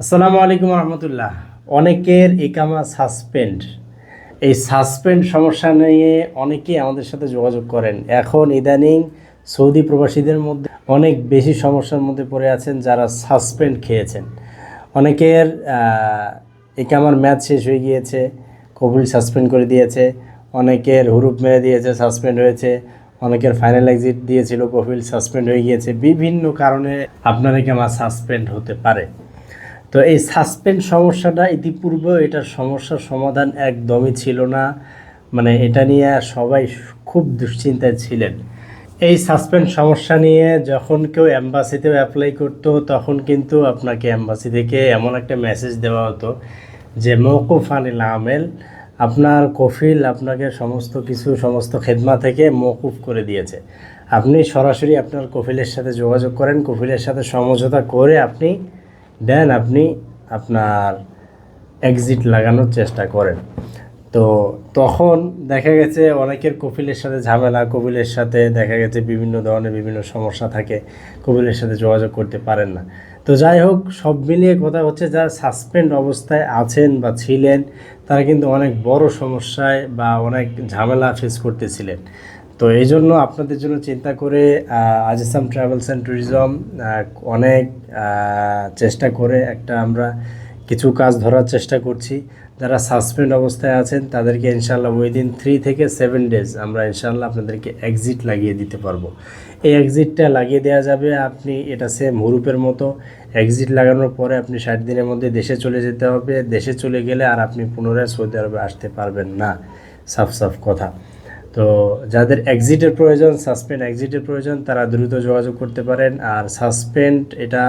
আসসালামু আলাইকুম রহমতুল্লাহ। অনেকের ইকামা সাসপেন্ড, এই সাসপেন্ড সমস্যা নিয়ে অনেকেই আমাদের সাথে যোগাযোগ করেন। এখন ইদানিং সৌদি প্রবাসীদের মধ্যে অনেক বেশি সমস্যার মধ্যে পড়ে আছেন যারা সাসপেন্ড খেয়েছেন। অনেকের ইকামার ম্যাচ শেষ হয়ে গিয়েছে, কফিল সাসপেন্ড করে দিয়েছে। অনেকের হুরুপ মেরে দিয়েছে, সাসপেন্ড হয়েছে। অনেকের ফাইনাল এক্সিট দিয়েছিল, কফিল সাসপেন্ড হয়ে গিয়েছে। বিভিন্ন কারণে আপনার ইকামা সাসপেন্ড হতে পারে। তো এই সাসপেন্ড সমস্যাটা ইতিপূর্বে এটার সমস্যার সমাধান একদমই ছিল না। মানে এটা নিয়ে সবাই খুব দুশ্চিন্তায় ছিলেন। এই সাসপেন্ড সমস্যা নিয়ে যখন কেউ অ্যাম্বাসিতেও অ্যাপ্লাই করতো, তখন কিন্তু আপনাকে অ্যাম্বাসি থেকে এমন একটা মেসেজ দেওয়া হতো যে মওকুফ আনিল আমেল, আপনার কফিল আপনাকে সমস্ত খেদমা থেকে মওকুফ করে দিয়েছে। আপনি সরাসরি আপনার কফিলের সাথে যোগাযোগ করেন, কফিলের সাথে সমঝোতা করে আপনি আপনার এক্সিট লাগানোর চেষ্টা করেন। তো তখন দেখা গেছে অনেকের কফিলের সাথে ঝামেলা, কফিলের সাথে দেখা গেছে বিভিন্ন ধরনের বিভিন্ন সমস্যা থাকে, কফিলের সাথে যোগাযোগ করতে পারেন না। তো যাই হোক, সব মিলিয়ে কথা হচ্ছে যারা সাসপেন্ড অবস্থায় আছেন বা ছিলেন, তারা কিন্তু অনেক বড় সমস্যায় বা অনেক ঝামেলা ফেস করতেছিলেন। তো এই জন্য আপনাদের জন্য চিন্তা করে আজিসাম ট্রাভেলস অ্যান্ড ট্যুরিজম অনেক চেষ্টা করে আমরা কিছু কাজ ধরার চেষ্টা করছি। যারা সাসপেন্ড অবস্থায় আছেন তাদেরকে ইনশাল্লাহ উইদিন 3 থেকে 7 ডেজ আমরা ইনশাল্লাহ আপনাদেরকে এক্সিট লাগিয়ে দিতে পারবো। এই এক্সিটটা লাগিয়ে দেওয়া যাবে। আপনি এটা সেম হুরুপের মতো, এক্সিট লাগানোর পরে আপনি 60 দিনের মধ্যে দেশে চলে যেতে হবে। দেশে চলে গেলে আর আপনি পুনরায় সৌদি আরবে আসতে পারবেন না। সাফ কথা। তো যাদের এক্সিটের প্রয়োজন তারা দ্রুত যোগাযোগ করতে পারেন। আর সাসপেন্ড এটা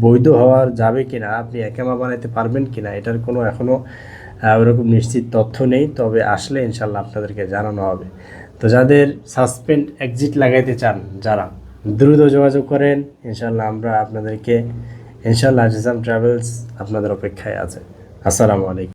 বৈধ হওয়ার যাবে কিনা, আপনি একামা বানাইতে পারবেন কিনা, এটার কোনো এখনও ওরকম নিশ্চিত তথ্য নেই। তবে আসলে ইনশাল্লাহ আপনাদেরকে জানানো হবে। তো যাদের সাসপেন্ড এক্সিট লাগাইতে চান, যারা দ্রুত যোগাযোগ করেন। ইনশাল্লাহ আমরা আপনাদেরকে আজিজাম ট্রাভেলস আপনাদের অপেক্ষায় আছে। আসসালামু আলাইকুম।